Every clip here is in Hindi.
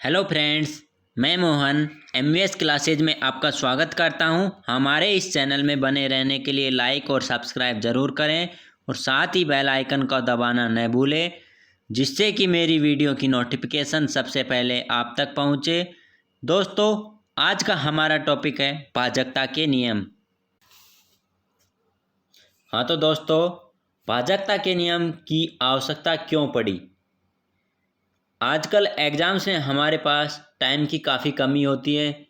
हेलो फ्रेंड्स, मैं मोहन एमवीएस क्लासेज में आपका स्वागत करता हूं। हमारे इस चैनल में बने रहने के लिए लाइक और सब्सक्राइब ज़रूर करें और साथ ही बेल आइकन का दबाना न भूलें, जिससे कि मेरी वीडियो की नोटिफिकेशन सबसे पहले आप तक पहुंचे। दोस्तों, आज का हमारा टॉपिक है भाजकता के नियम। हाँ तो दोस्तों, भाजकता के नियम की आवश्यकता क्यों पड़ी? आजकल एग्ज़ाम्स में हमारे पास टाइम की काफ़ी कमी होती है,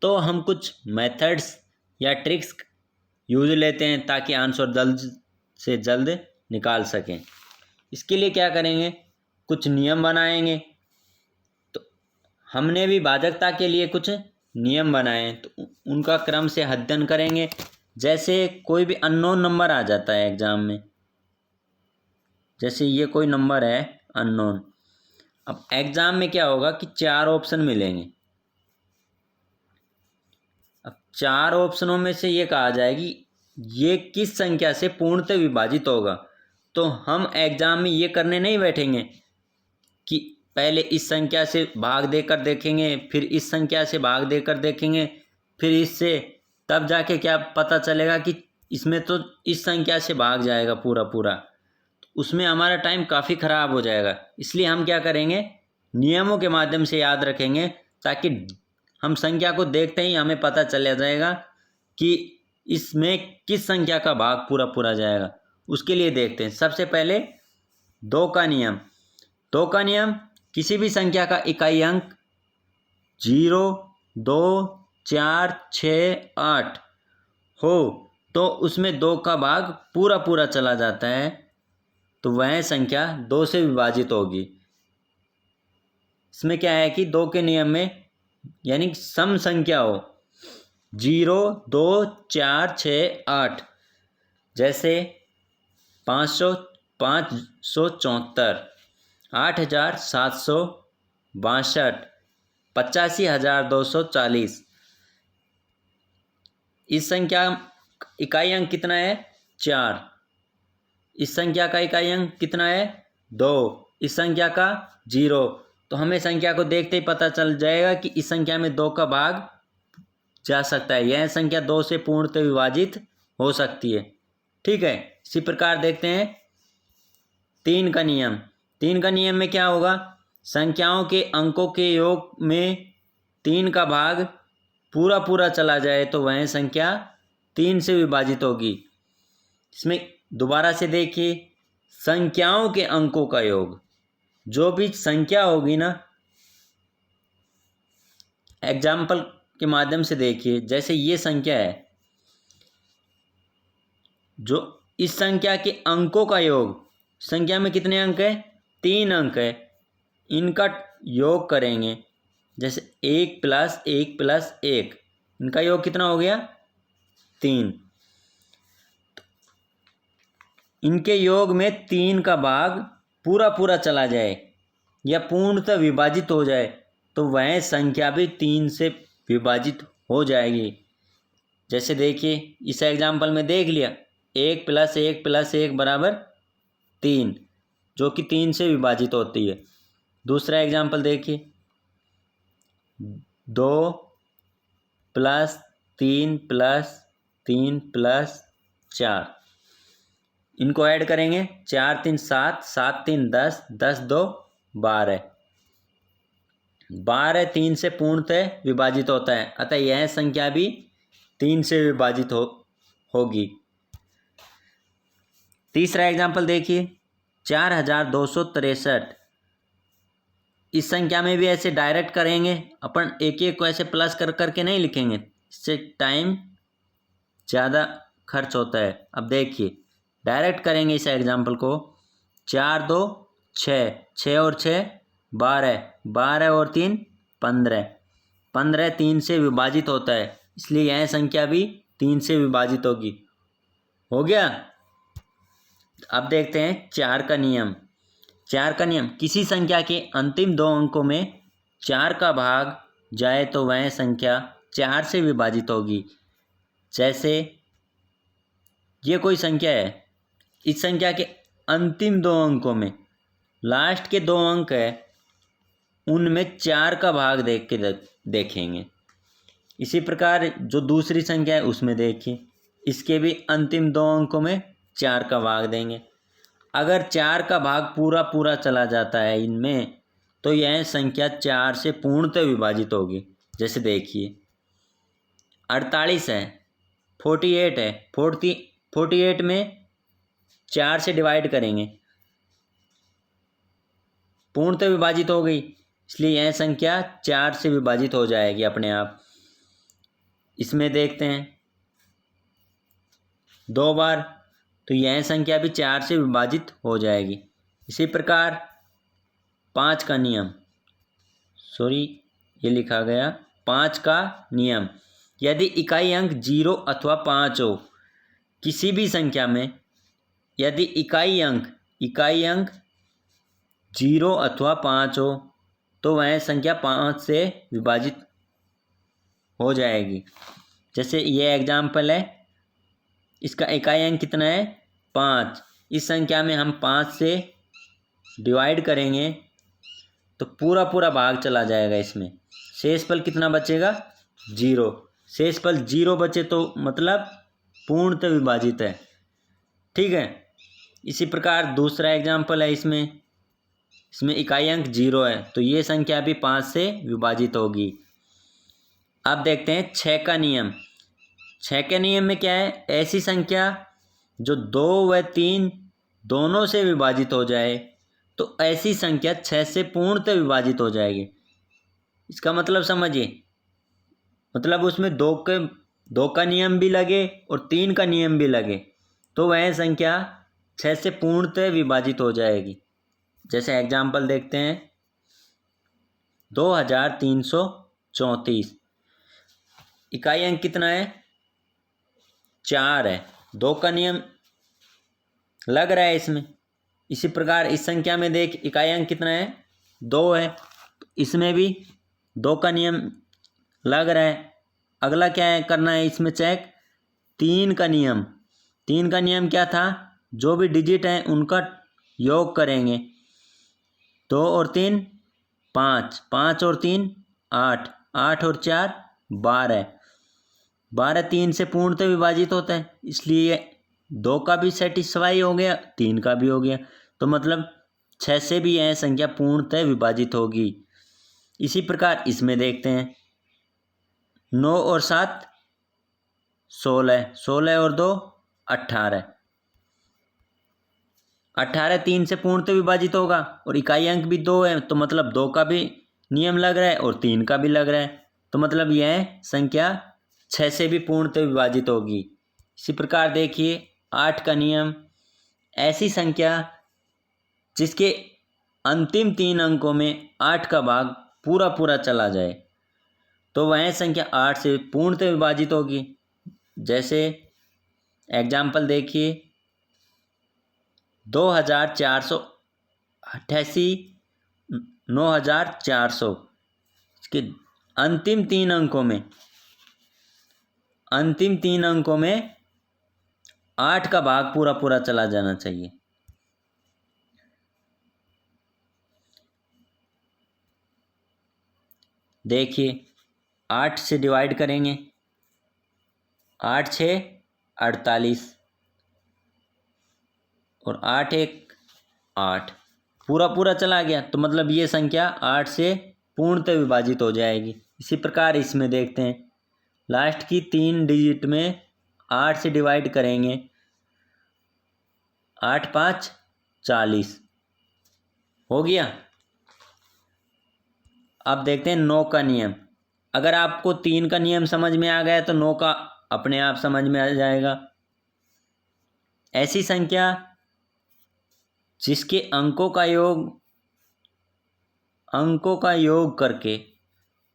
तो हम कुछ मेथड्स या ट्रिक्स यूज़ लेते हैं ताकि आंसर जल्द से जल्द निकाल सकें। इसके लिए क्या करेंगे, कुछ नियम बनाएंगे। तो हमने भी भाजकता के लिए कुछ नियम बनाए हैं, तो उनका क्रम से अध्ययन करेंगे। जैसे कोई भी अननोन नंबर आ जाता है एग्ज़ाम में, जैसे ये कोई नंबर है अननोन। अब एग्ज़ाम में क्या होगा कि 4 ऑप्शन मिलेंगे। अब 4 ऑप्शनों में से ये कहा जाएगी ये किस संख्या से पूर्णतः विभाजित होगा। तो हम एग्ज़ाम में ये करने नहीं बैठेंगे कि पहले इस संख्या से भाग देकर देखेंगे, फिर इस संख्या से भाग देकर देखेंगे, फिर इससे, तब जाके क्या पता चलेगा कि इसमें तो इस संख्या से भाग जाएगा पूरा पूरा। उसमें हमारा टाइम काफ़ी ख़राब हो जाएगा। इसलिए हम क्या करेंगे, नियमों के माध्यम से याद रखेंगे, ताकि हम संख्या को देखते ही हमें पता चल जाएगा कि इसमें किस संख्या का भाग पूरा पूरा जाएगा। उसके लिए देखते हैं। सबसे पहले 2 का नियम। 2 का नियम, किसी भी संख्या का इकाई अंक 0, 2, 4, 6, 8 हो तो उसमें 2 का भाग पूरा पूरा चला जाता है, तो वह संख्या 2 से विभाजित होगी। इसमें क्या है कि 2 के नियम में यानी सम संख्या हो 0, 2, 4, 6, 8, जैसे 574, 8762, 85,240। इस संख्या इकाई अंक कितना है? 4। इस संख्या का इकाई अंक कितना है? 2। इस संख्या का 0। तो हमें संख्या को देखते ही पता चल जाएगा कि इस संख्या में 2 का भाग जा सकता है। यह संख्या 2 से पूर्णतः विभाजित हो सकती है। ठीक है। इसी प्रकार देखते हैं 3 का नियम। 3 का नियम में क्या होगा, संख्याओं के अंकों के योग में 3 का भाग पूरा पूरा चला जाए तो वह संख्या 3 से विभाजित होगी। इसमें दोबारा से देखिए, संख्याओं के अंकों का योग, जो भी संख्या होगी ना, एग्जाम्पल के माध्यम से देखिए। जैसे ये संख्या है, जो इस संख्या के अंकों का योग, संख्या में कितने अंक है? 3 अंक है। इनका योग करेंगे, जैसे 1 + 1 + 1, इनका योग कितना हो गया? 3। इनके योग में 3 का भाग पूरा पूरा चला जाए या पूर्णतः विभाजित हो जाए तो वह संख्या भी 3 से विभाजित हो जाएगी। जैसे देखिए, इस एग्जाम्पल में देख लिया, 1 + 1 + 1 = 3, जो कि 3 से विभाजित होती है। दूसरा एग्जाम्पल देखिए, 2 + 3 + 3 + 4, इनको ऐड करेंगे, 4 3 7, 7 3 10, 10 2 12। 12 3 से पूर्णतः विभाजित होता है, अतः यह संख्या भी 3 से विभाजित होगी। तीसरा एग्जाम्पल देखिए, 4263। इस संख्या में भी ऐसे डायरेक्ट करेंगे, अपन एक एक को ऐसे प्लस कर करके नहीं लिखेंगे, इससे टाइम ज़्यादा खर्च होता है। अब देखिए, डायरेक्ट करेंगे इस एग्जाम्पल को, 4 2 6, 6 और 6 12, 12 और 3 15, 15 3 से विभाजित होता है, इसलिए यह संख्या भी 3 से विभाजित होगी। हो गया। अब देखते हैं 4 का नियम। 4 का नियम, किसी संख्या के अंतिम 2 अंकों में 4 का भाग जाए तो वह संख्या 4 से विभाजित होगी। जैसे ये कोई संख्या है, इस संख्या के अंतिम 2 अंकों में लास्ट के 2 अंक है, उनमें 4 का भाग देखेंगे। इसी प्रकार जो दूसरी संख्या है उसमें देखिए, इसके भी अंतिम 2 अंकों में 4 का भाग देंगे। अगर 4 का भाग पूरा पूरा चला जाता है इनमें, तो यह संख्या 4 से पूर्णतः विभाजित होगी। जैसे देखिए 48 है, 48 है, 48 में 4 से डिवाइड करेंगे, पूर्णतः विभाजित हो गई, इसलिए यह संख्या 4 से विभाजित हो जाएगी अपने आप। इसमें देखते हैं 2 बार, तो यह संख्या भी 4 से विभाजित हो जाएगी। इसी प्रकार 5 का नियम, ये लिखा गया 5 का नियम, यदि इकाई अंक 0 अथवा 5 हो किसी भी संख्या में, यदि इकाई अंक 0 अथवा 5 हो तो वह संख्या 5 से विभाजित हो जाएगी। जैसे ये एग्जाम्पल है, इसका इकाई अंक कितना है 5, इस संख्या में हम 5 से डिवाइड करेंगे तो पूरा पूरा भाग चला जाएगा इसमें, शेषफल कितना बचेगा 0। शेषफल 0 बचे तो मतलब पूर्णतः विभाजित है, ठीक है। इसी प्रकार दूसरा एग्जाम्पल है, इसमें इकाई अंक 0 है तो ये संख्या भी 5 से विभाजित होगी। अब देखते हैं 6 का नियम। 6 के नियम में क्या है, ऐसी संख्या जो 2 व 3 दोनों से विभाजित हो जाए तो ऐसी संख्या 6 से पूर्णतः विभाजित हो जाएगी। इसका मतलब समझिए, मतलब उसमें 2 का नियम भी लगे और 3 का नियम भी लगे तो वह संख्या 6 से पूर्णतः विभाजित हो जाएगी। जैसे एग्जाम्पल देखते हैं 2334, इकाई अंक कितना है 4 है, 2 का नियम लग रहा है इसमें। इसी प्रकार इस संख्या में देख, इकाई अंक कितना है 2 है, इसमें भी 2 का नियम लग रहा है। अगला क्या है करना है इसमें चेक, 3 का नियम। 3 का नियम क्या था, जो भी डिजिट हैं उनका योग करेंगे। 2 और 3 5, 5 और 3 8, 8 और 4 12, 12 3 से पूर्णतः विभाजित होता है, इसलिए 2 का भी सेटिस्फाई हो गया, 3 का भी हो गया, तो मतलब 6 से भी यह संख्या पूर्णतः विभाजित होगी। इसी प्रकार इसमें देखते हैं 9 और 7 16, 16 और 2 18, 18 3 से पूर्णतः विभाजित होगा और इकाई अंक भी 2 है तो मतलब 2 का भी नियम लग रहा है और 3 का भी लग रहा है, तो मतलब यह संख्या 6 से भी पूर्णतः विभाजित होगी। इसी प्रकार देखिए 8 का नियम, ऐसी संख्या जिसके अंतिम 3 अंकों में 8 का भाग पूरा पूरा चला जाए तो वह संख्या 8 से पूर्णतः विभाजित होगी। जैसे एग्जाम्पल देखिए 2488, 9400, इसके अंतिम 3 अंकों में 8 का भाग पूरा पूरा चला जाना चाहिए। देखिए 8 से डिवाइड करेंगे, 8 6 48 और 8 1 8, पूरा पूरा चला गया तो मतलब ये संख्या 8 से पूर्णतः विभाजित हो जाएगी। इसी प्रकार इसमें देखते हैं लास्ट की 3 डिजिट में 8 से डिवाइड करेंगे, 8 5 40 हो गया। अब देखते हैं 9 का नियम। अगर आपको 3 का नियम समझ में आ गया तो 9 का अपने आप समझ में आ जाएगा। ऐसी संख्या जिसके अंकों का योग करके,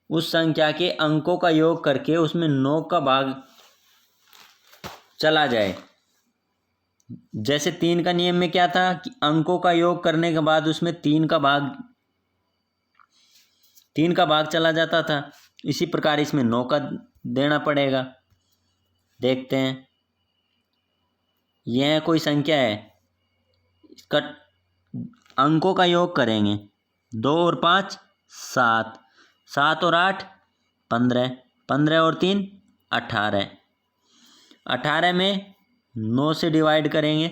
उस संख्या के अंकों का योग करके उसमें 9 का भाग चला जाए। जैसे 3 का नियम में क्या था कि अंकों का योग करने के बाद उसमें 3 का भाग चला जाता था, इसी प्रकार इसमें 9 का देना पड़ेगा। देखते हैं यह कोई संख्या है, इसका अंकों का योग करेंगे 2 और 5 7, 7 और 8 15, 15 और 3 18, 18 में 9 से डिवाइड करेंगे,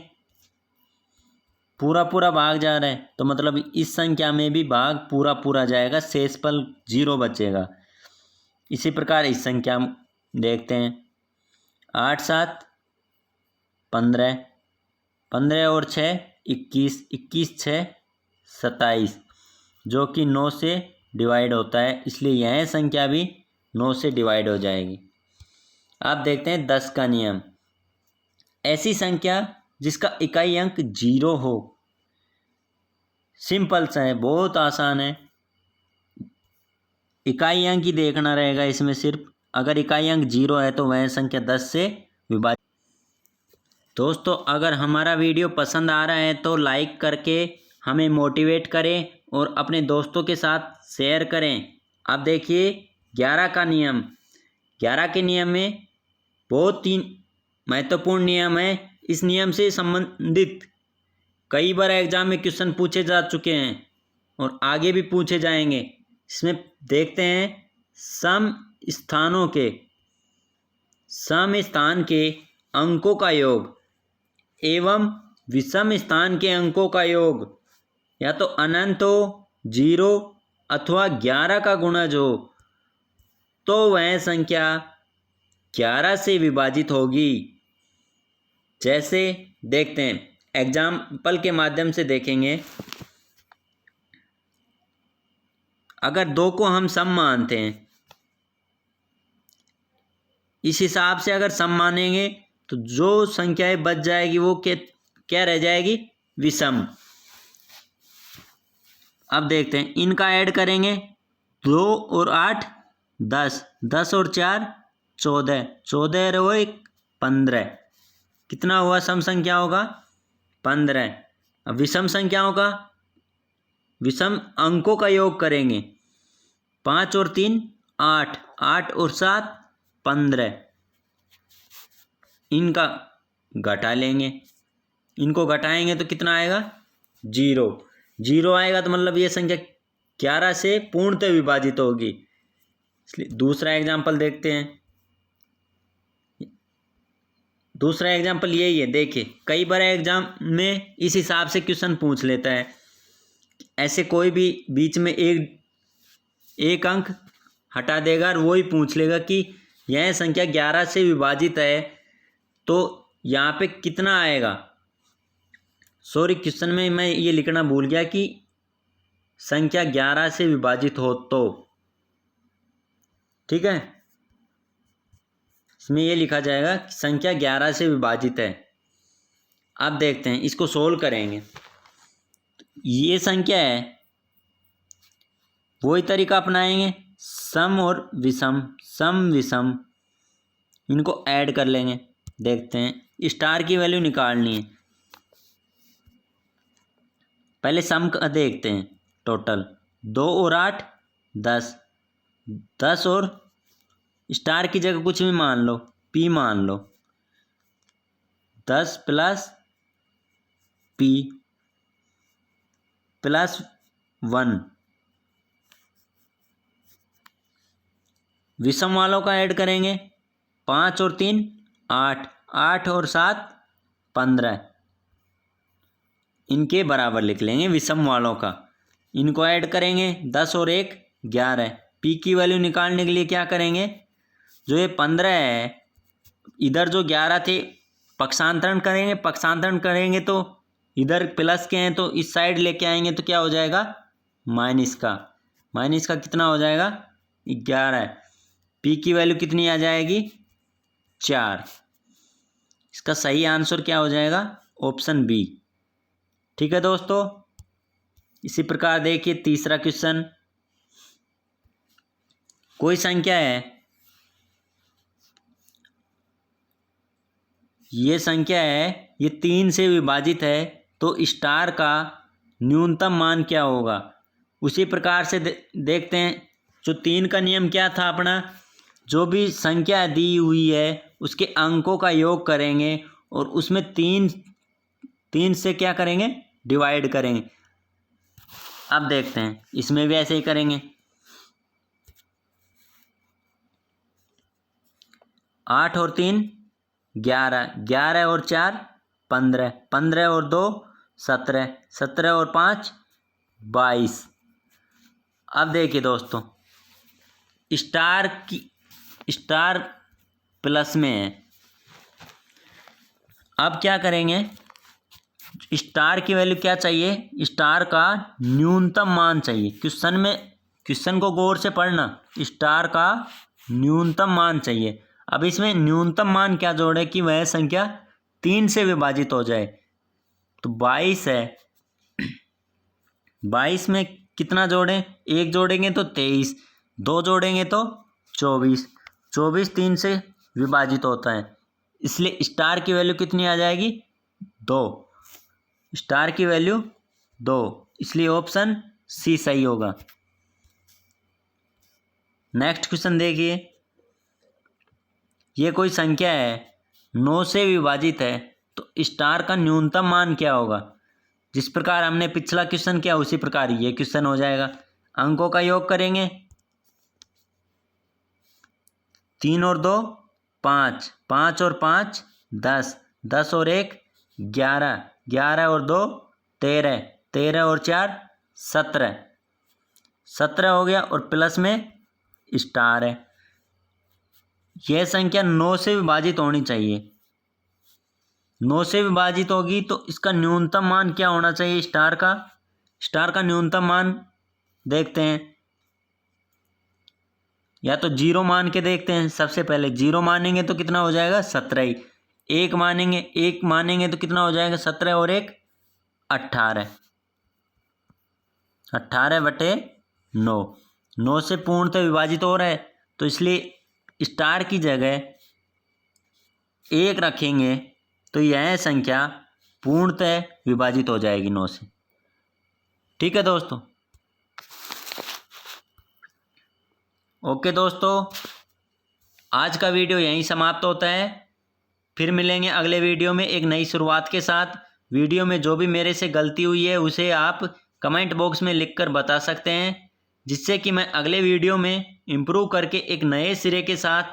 पूरा पूरा भाग जा रहा है तो मतलब इस संख्या में भी भाग पूरा पूरा जाएगा, शेषफल 0 बचेगा। इसी प्रकार इस संख्या देखते हैं, 8 7 15, 15 और 6 21, 21 6 27, जो कि 9 से डिवाइड होता है, इसलिए यह संख्या भी 9 से डिवाइड हो जाएगी। आप देखते हैं 10 का नियम, ऐसी संख्या जिसका इकाई अंक 0 हो। सिंपल सा है, बहुत आसान है, इकाई अंक ही देखना रहेगा इसमें सिर्फ। अगर इकाई अंक 0 है तो वह संख्या 10 से विभाजित। दोस्तों, अगर हमारा वीडियो पसंद आ रहा है तो लाइक करके हमें मोटिवेट करें और अपने दोस्तों के साथ शेयर करें। अब देखिए 11 का नियम, 11 के नियम में बहुत 3 महत्वपूर्ण नियम है। इस नियम से संबंधित कई बार एग्जाम में क्वेश्चन पूछे जा चुके हैं और आगे भी पूछे जाएंगे। इसमें देखते हैं सम स्थान के अंकों का योग एवं विषम स्थान के अंकों का योग या तो अनंत हो, 0 अथवा 11 का गुणज हो तो वह संख्या 11 से विभाजित होगी। जैसे देखते हैं, एग्जाम्पल के माध्यम से देखेंगे। अगर 2 को हम सम मानते हैं, इस हिसाब से अगर सम मानेंगे तो जो संख्याएं बच जाएगी वो क्या रह जाएगी, विषम। अब देखते हैं, इनका ऐड करेंगे, 2 और 8 10, 10 और 4 14, 14 और 1 15, कितना हुआ, सम संख्या होगा 15। अब विषम संख्याओं का, विषम अंकों का योग करेंगे, 5 और 3 8, 8 और 7 15, इनका घटा लेंगे, इनको घटाएंगे तो कितना आएगा, 0। 0 आएगा तो मतलब ये संख्या 11 से पूर्णतः विभाजित होगी। इसलिए दूसरा एग्जाम्पल देखते हैं। दूसरा एग्जाम्पल यही है, देखिए कई बार एग्जाम में इस हिसाब से क्वेश्चन पूछ लेता है, ऐसे कोई भी बीच में एक अंक हटा देगा और वो ही पूछ लेगा कि यह संख्या 11 से विभाजित है तो यहाँ पे कितना आएगा। सॉरी, क्वेश्चन में मैं ये लिखना भूल गया कि संख्या 11 से विभाजित हो तो, ठीक है, इसमें ये लिखा जाएगा कि संख्या 11 से विभाजित है। अब देखते हैं, इसको सोल्व करेंगे। ये संख्या है, वही तरीका अपनाएंगे, सम और विषम, सम विषम, इनको ऐड कर लेंगे। देखते हैं, स्टार की वैल्यू निकालनी है। पहले सम का देखते हैं, टोटल 2 और 8 10, 10 और स्टार की जगह कुछ भी मान लो, P मान लो, 10 प्लस P प्लस 1। विषम वालों का ऐड करेंगे, 5 और 3 8, 8 और 7 15, इनके बराबर लिख लेंगे विषम वालों का। इनको ऐड करेंगे, 10 और 1 11। P की वैल्यू निकालने के लिए क्या करेंगे, जो ये 15 है, इधर जो 11 थे पक्षांतरण करेंगे, पक्षांतरण करेंगे तो इधर प्लस के हैं तो इस साइड लेके आएंगे तो क्या हो जाएगा, माइनस का। माइनस का कितना हो जाएगा, 11। P की वैल्यू कितनी आ जाएगी, 4। इसका सही आंसर क्या हो जाएगा, ऑप्शन बी। ठीक है दोस्तों, इसी प्रकार देखिए तीसरा क्वेश्चन। कोई संख्या है, ये संख्या है, ये 3 से विभाजित है तो स्टार का न्यूनतम मान क्या होगा। उसी प्रकार से देखते हैं, जो 3 का नियम क्या था अपना, जो भी संख्या दी हुई है उसके अंकों का योग करेंगे और उसमें 3 से क्या करेंगे, डिवाइड करेंगे। अब देखते हैं, इसमें भी ऐसे ही करेंगे। 8 और 3 11, 11 और 4 15, 15 और 2 17, 17 और 5 22। अब देखिए दोस्तों, स्टार प्लस में है। अब क्या करेंगे, स्टार की वैल्यू क्या चाहिए, स्टार का न्यूनतम मान चाहिए। क्वेश्चन को गौर से पढ़ना, स्टार का न्यूनतम मान चाहिए। अब इसमें न्यूनतम मान क्या जोड़े कि वह संख्या 3 से विभाजित हो जाए। तो 22 है, 22 में कितना जोड़ें, 1 जोड़ेंगे तो 23, 2 जोड़ेंगे तो 24, 24 3 से विभाजित होता है, इसलिए स्टार की वैल्यू कितनी आ जाएगी, 2। स्टार की वैल्यू 2, इसलिए ऑप्शन सी सही होगा। नेक्स्ट क्वेश्चन देखिए, ये कोई संख्या है 9 से विभाजित है, तो स्टार का न्यूनतम मान क्या होगा। जिस प्रकार हमने पिछला क्वेश्चन किया उसी प्रकार ये क्वेश्चन हो जाएगा। अंकों का योग करेंगे, 3 और 2 5, 5 और 5 10, 10 और 1 11, 11 और 2 13, 13 और 4 17, 17 हो गया और प्लस में स्टार है। यह संख्या 9 से विभाजित होनी चाहिए। 9 से विभाजित होगी तो इसका न्यूनतम मान क्या होना चाहिए स्टार का। स्टार का न्यूनतम मान देखते हैं, या तो 0 मान के देखते हैं। सबसे पहले 0 मानेंगे तो कितना हो जाएगा 17 ही। 1 मानेंगे तो कितना हो जाएगा 17 और 1 18, 18/9। 9 से पूर्णतः विभाजित हो रहा है तो इसलिए स्टार की जगह 1 रखेंगे तो यह संख्या पूर्णतः विभाजित हो जाएगी 9 से। ठीक है दोस्तों। ओके दोस्तों, आज का वीडियो यहीं समाप्त होता है। फिर मिलेंगे अगले वीडियो में एक नई शुरुआत के साथ। वीडियो में जो भी मेरे से गलती हुई है उसे आप कमेंट बॉक्स में लिखकर बता सकते हैं, जिससे कि मैं अगले वीडियो में इम्प्रूव करके एक नए सिरे के साथ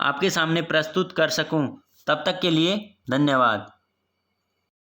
आपके सामने प्रस्तुत कर सकूं। तब तक के लिए धन्यवाद।